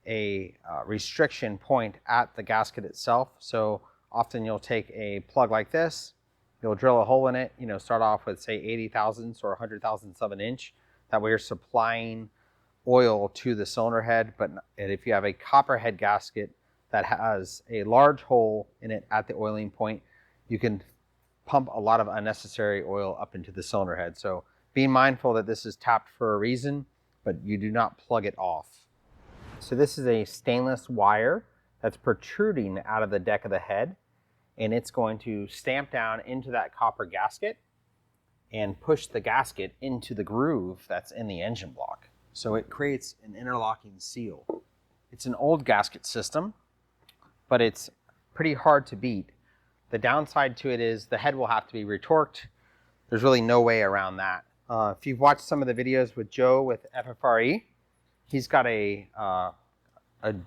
a restriction point at the gasket itself. So often you'll take a plug like this, you'll drill a hole in it, start off with say 80 thousandths or 100 thousandths of an inch. That way you're supplying oil to the cylinder head. But if you have a copper head gasket that has a large hole in it at the oiling point, you can pump a lot of unnecessary oil up into the cylinder head. So be mindful that this is tapped for a reason, but you do not plug it off. So this is a stainless wire that's protruding out of the deck of the head, and it's going to stamp down into that copper gasket and push the gasket into the groove that's in the engine block. So it creates an interlocking seal. It's an old gasket system, but it's pretty hard to beat. The downside to it is the head will have to be retorqued. There's really no way around that. If you've watched some of the videos with Joe with FFRE, he's got a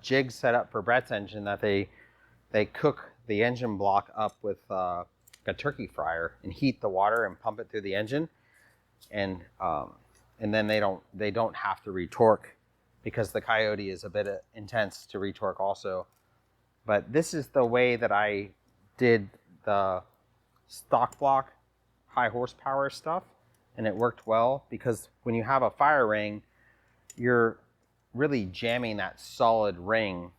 jig set up for Brett's engine that they cook the engine block up with a turkey fryer and heat the water and pump it through the engine, and then they don't have to retorque because the Coyote is a bit intense to retorque also. But this is the way that I did the stock block high horsepower stuff, and it worked well because when you have a fire ring, you're really jamming that solid ring,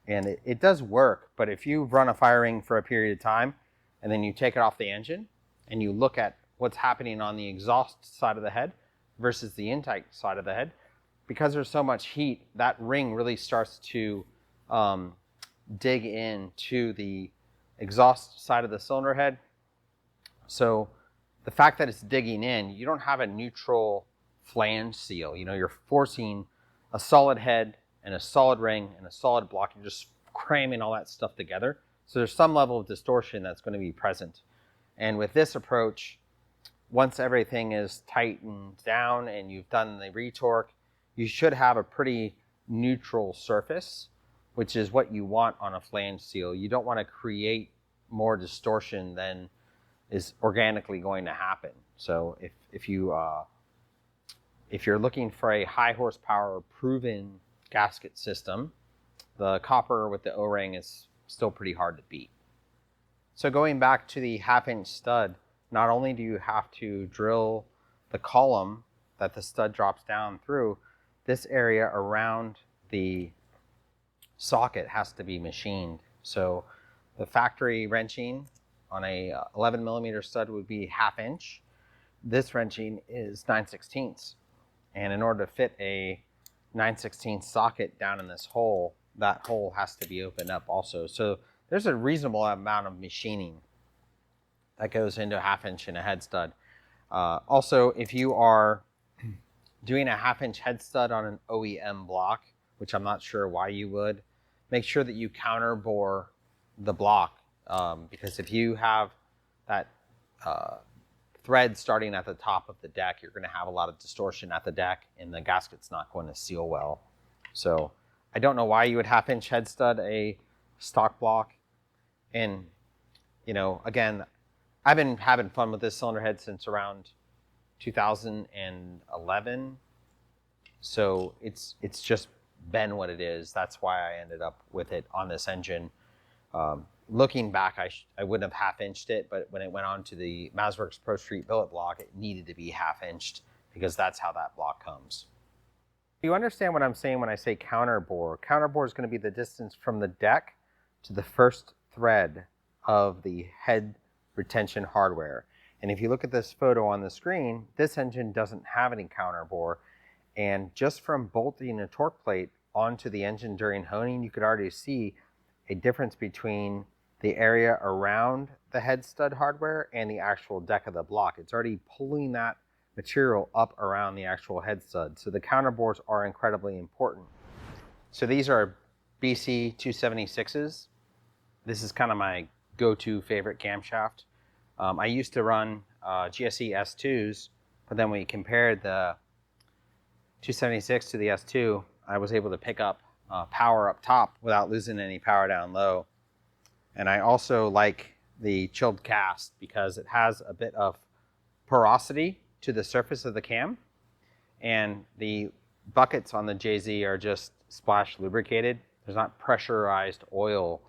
and it does work. But if you run a fire ring for a period of time and then you take it off the engine and you look at what's happening on the exhaust side of the head versus the intake side of the head, because there's so much heat, that ring really starts to dig into the exhaust side of the cylinder head. So the fact that it's digging in, you don't have a neutral flange seal. You know, you're forcing a solid head and a solid ring and a solid block. You're just cramming all that stuff together. So there's some level of distortion that's going to be present. And with this approach, once everything is tightened down and you've done the retorque, you should have a pretty neutral surface, which is what you want on a flange seal. You don't want to create more distortion than is organically going to happen. So if you're looking for a high horsepower proven gasket system, the copper with the O-ring is still pretty hard to beat. So going back to the 1/2-inch stud, not only do you have to drill the column that the stud drops down through, this area around the socket has to be machined. So the factory wrenching on a 11 millimeter stud would be 1/2 inch. This wrenching is 9/16. And in order to fit a 9/16 socket down in this hole, that hole has to be opened up also. So there's a reasonable amount of machining that goes into a 1/2 inch and a head stud. Also, if you are doing a 1/2 inch head stud on an OEM block, which I'm not sure why you would, make sure that you counter bore the block. Because if you have that thread starting at the top of the deck, you're going to have a lot of distortion at the deck and the gasket's not going to seal well. So I don't know why you would 1/2 inch head stud a stock block. And, you know, again, I've been having fun with this cylinder head since around 2011. So it's just been what it is. That's why I ended up with it on this engine. Looking back, I wouldn't have 1/2 inched it, but when it went on to the Mazworks Pro Street billet block, it needed to be 1/2 inched because that's how that block comes. You understand what I'm saying when I say counter bore. Counter bore is going to be the distance from the deck to the first thread of the head retention hardware. And if you look at this photo on the screen, this engine doesn't have any counter bore. And just from bolting a torque plate onto the engine during honing, you could already see a difference between the area around the head stud hardware and the actual deck of the block. It's already pulling that material up around the actual head stud. So the counter bores are incredibly important. So these are BC 276s. This is kind of my go-to favorite camshaft. I used to run GSE S2s, but then when we compared the 276 to the S2, I was able to pick up power up top without losing any power down low. And I also like the chilled cast because it has a bit of porosity to the surface of the cam, and the buckets on the JZ are just splash lubricated. There's not pressurized oil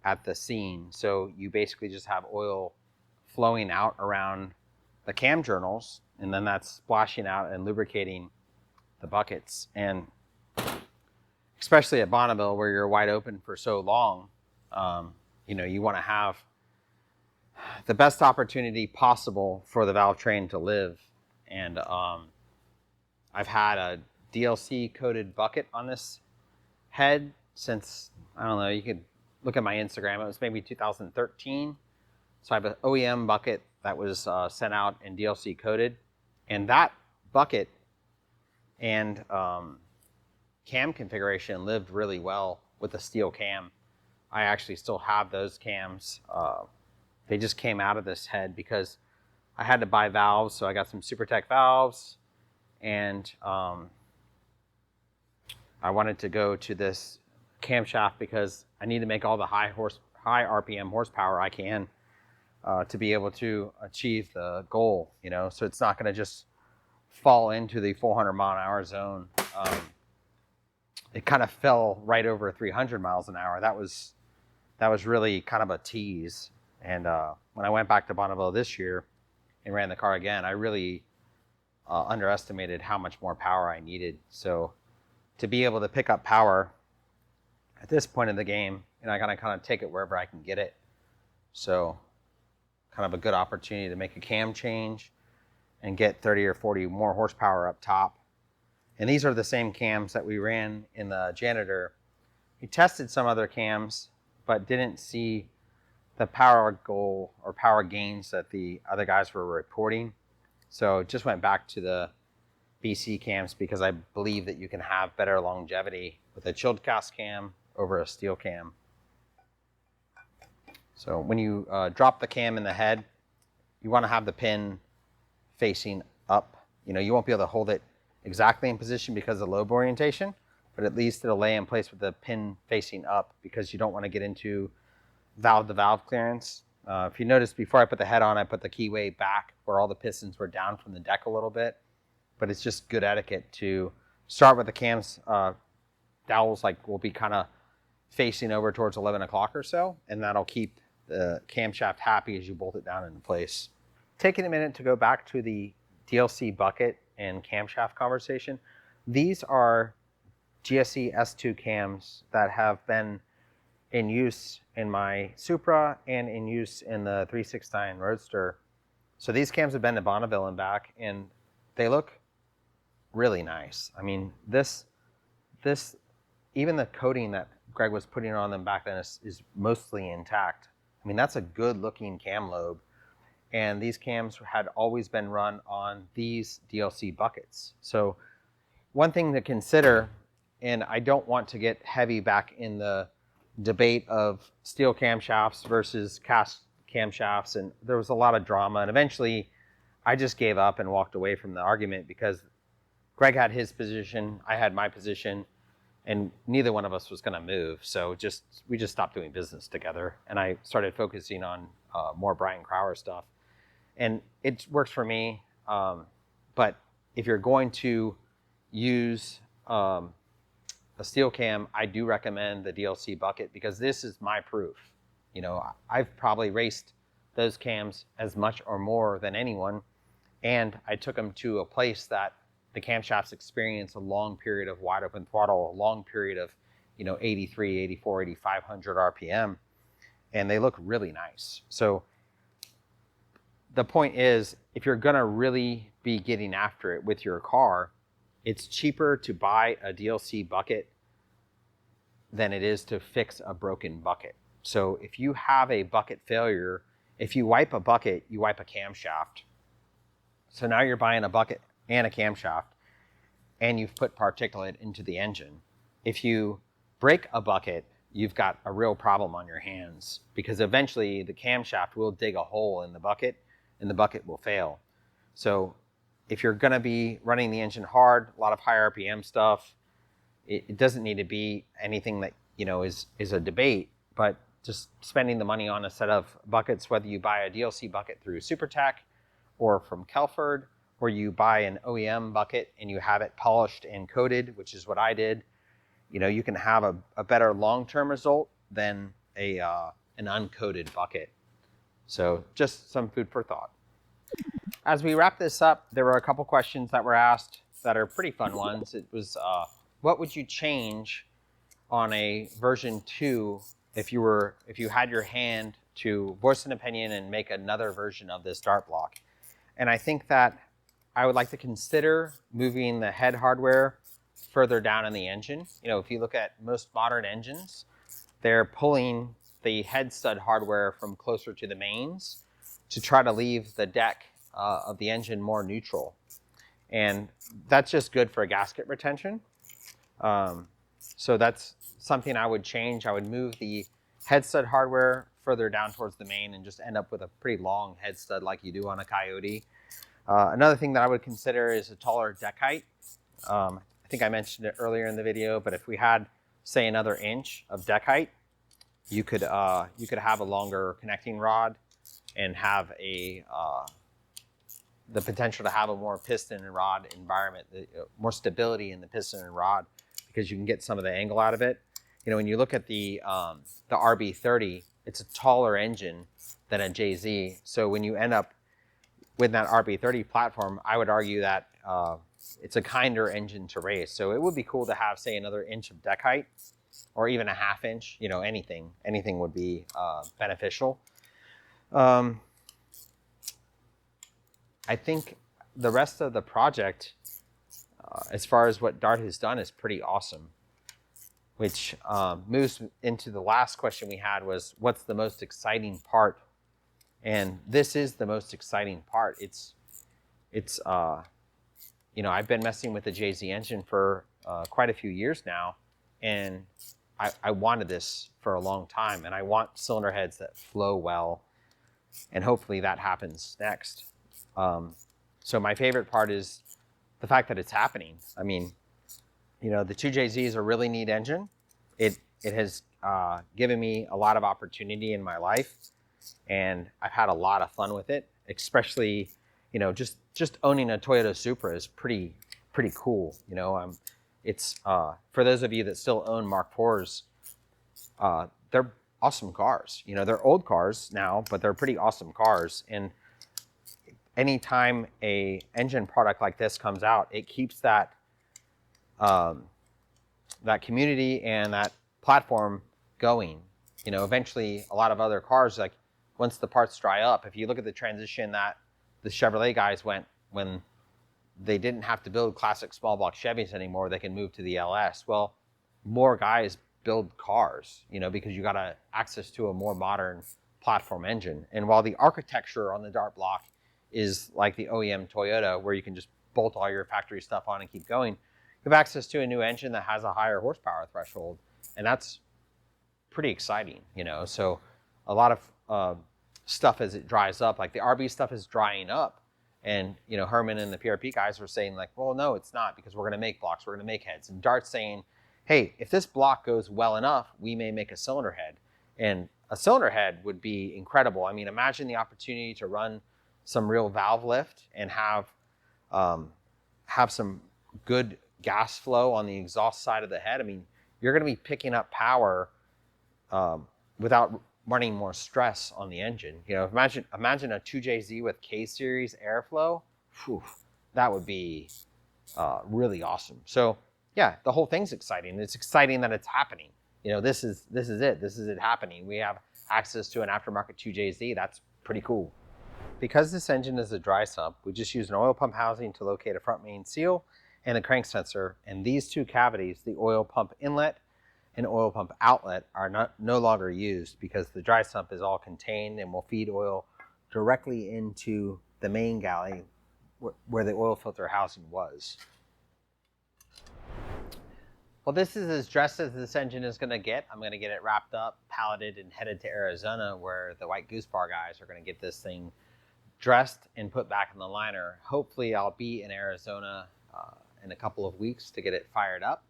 at the seam, so you basically just have oil flowing out around the cam journals, and then that's splashing out and lubricating the buckets. And especially at Bonneville, where you're wide open for so long, you know, you want to have the best opportunity possible for the valve train to live. And I've had a DLC coated bucket on this head since, I don't know, you could look at my Instagram, it was maybe 2013. So I have an OEM bucket that was sent out and DLC coated. And that bucket and cam configuration lived really well with the steel cam. I actually still have those cams. They just came out of this head because I had to buy valves, so I got some SuperTech valves, and I wanted to go to this camshaft because I need to make all the high RPM horsepower I can to be able to achieve the goal, you know. So it's not going to just fall into the 400 mile an hour zone. It kind of fell right over 300 miles an hour. That was really kind of a tease. And when I went back to Bonneville this year and ran the car again, I really underestimated how much more power I needed. So to be able to pick up power at this point in the game, and I gotta kind of take it wherever I can get it. So kind of a good opportunity to make a cam change and get 30 or 40 more horsepower up top. And these are the same cams that we ran in the janitor. We tested some other cams, but didn't see the power goal or power gains that the other guys were reporting. So just went back to the BC cams because I believe that you can have better longevity with a chilled cast cam over a steel cam. So when you drop the cam in the head, you want to have the pin facing up. You know, you won't be able to hold it exactly in position because of lobe orientation, but at least it'll lay in place with the pin facing up because you don't want to get into valve-to-valve clearance. If you notice, before I put the head on, I put the keyway back where all the pistons were down from the deck a little bit, but it's just good etiquette to start with the cams. Dowels will be kind of facing over towards 11 o'clock or so, and that'll keep the camshaft happy as you bolt it down into place. Taking a minute to go back to the DLC bucket and camshaft conversation, these are GSE S2 cams that have been in use in my Supra and in use in the 369 Roadster. So these cams have been to Bonneville and back, and they look really nice. I mean, this even the coating that Greg was putting on them back then is mostly intact. I mean, that's a good looking cam lobe. And these cams had always been run on these DLC buckets. So one thing to consider, and I don't want to get heavy back in the debate of steel camshafts versus cast camshafts, and there was a lot of drama, and eventually I just gave up and walked away from the argument because Greg had his position, I had my position, and neither one of us was going to move. So we just stopped doing business together, and I started focusing on more Brian Crowder stuff. And it works for me, but if you're going to use a steel cam, I do recommend the DLC bucket because this is my proof. You know, I've probably raced those cams as much or more than anyone, and I took them to a place that the camshafts experience a long period of wide open throttle, a long period of, 83, 84, 8500 RPM, and they look really nice. So the point is, if you're gonna really be getting after it with your car, it's cheaper to buy a DLC bucket than it is to fix a broken bucket. So if you have a bucket failure, if you wipe a bucket, you wipe a camshaft. So now you're buying a bucket and a camshaft, and you've put particulate into the engine. If you break a bucket, you've got a real problem on your hands because eventually the camshaft will dig a hole in the bucket and the bucket will fail. So if you're gonna be running the engine hard, a lot of high RPM stuff, it doesn't need to be anything that is a debate, but just spending the money on a set of buckets, whether you buy a DLC bucket through SuperTech or from Kelford, or you buy an OEM bucket and you have it polished and coated, which is what I did, you can have a better long-term result than an uncoated bucket. So just some food for thought. As we wrap this up, there were a couple questions that were asked that are pretty fun ones. It was, what would you change on a version 2 if you had your hand to voice an opinion and make another version of this dart block? And I think that I would like to consider moving the head hardware further down in the engine. If you look at most modern engines, they're pulling the head stud hardware from closer to the mains to try to leave the deck of the engine more neutral. And that's just good for gasket retention. So that's something I would change. I would move the head stud hardware further down towards the main and just end up with a pretty long head stud like you do on a Coyote. Another thing that I would consider is a taller deck height. I think I mentioned it earlier in the video, but if we had, say, another inch of deck height, you could have a longer connecting rod and have the potential to have a more piston and rod environment, more stability in the piston and rod, because you can get some of the angle out of it. When you look at the RB30, it's a taller engine than a JZ. So when you end up with that RB30 platform, I would argue that it's a kinder engine to race. So it would be cool to have, say, another inch of deck height, or even a half inch. You know, anything would be beneficial. I think the rest of the project, as far as what Dart has done, is pretty awesome. Which moves into the last question we had, was what's the most exciting part? And this is the most exciting part. It's you know, I've been messing with the JZ engine for quite a few years now, and I wanted this for a long time, and I want cylinder heads that flow well, and hopefully that happens next. So my favorite part is the fact that it's happening. I mean, you know, the 2JZ is a really neat engine. It has given me a lot of opportunity in my life, and I've had a lot of fun with it. Especially, you know, just owning a Toyota Supra is pretty cool. You know, it's for those of you that still own Mark IVs, they're awesome cars. You know, they're old cars now, but they're pretty awesome cars. And anytime a engine product like this comes out, it keeps that that community and that platform going. You know, eventually a lot of other cars, like once the parts dry up, if you look at the transition that the Chevrolet guys went when they didn't have to build classic small block Chevys anymore, they can move to the LS. Well, more guys build cars, you know, because you got access to a more modern platform engine. And while the architecture on the Dart block is like the OEM Toyota, where you can just bolt all your factory stuff on and keep going, you have access to a new engine that has a higher horsepower threshold, and that's pretty exciting, you know. So a lot of stuff as it dries up, like the RB stuff is drying up, and you know, Herman and the PRP guys were saying like, well, no, it's not, because we're going to make blocks, we're going to make heads. And Dart's saying, hey, if this block goes well enough, we may make a cylinder head. And a cylinder head would be incredible. I mean, imagine the opportunity to run some real valve lift and have some good gas flow on the exhaust side of the head. I mean, you're going to be picking up power without running more stress on the engine. You know, imagine a 2JZ with K-series airflow. Whew, that would be really awesome. So yeah, the whole thing's exciting. It's exciting that it's happening. You know, this is it happening. We have access to an aftermarket 2JZ. That's pretty cool. Because this engine is a dry sump, we just use an oil pump housing to locate a front main seal and a crank sensor. And these two cavities, the oil pump inlet and oil pump outlet, are no longer used, because the dry sump is all contained and will feed oil directly into the main galley where the oil filter housing was. Well, this is as dressed as this engine is going to get. I'm going to get it wrapped up, palleted, and headed to Arizona, where the White Goose Bar guys are going to get this thing dressed and put back in the liner. Hopefully I'll be in Arizona in a couple of weeks to get it fired up,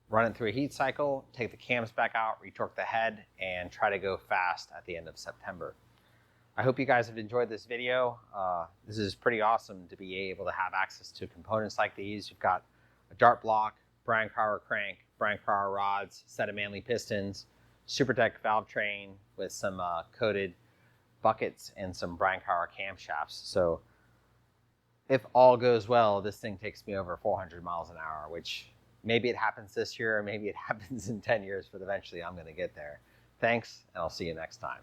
run it through a heat cycle, take the cams back out, retorque the head, and try to go fast at the end of September. I hope you guys have enjoyed this video. This is pretty awesome to be able to have access to components like these. You've got a Dart block, Brian Crower crank, Brian Crower rods, set of Manley pistons, SuperTech valve train with some coated buckets, and some Brian Crower camshafts. So if all goes well, this thing takes me over 400 miles an hour, which maybe it happens this year, or maybe it happens in 10 years, but eventually I'm going to get there. Thanks, and I'll see you next time.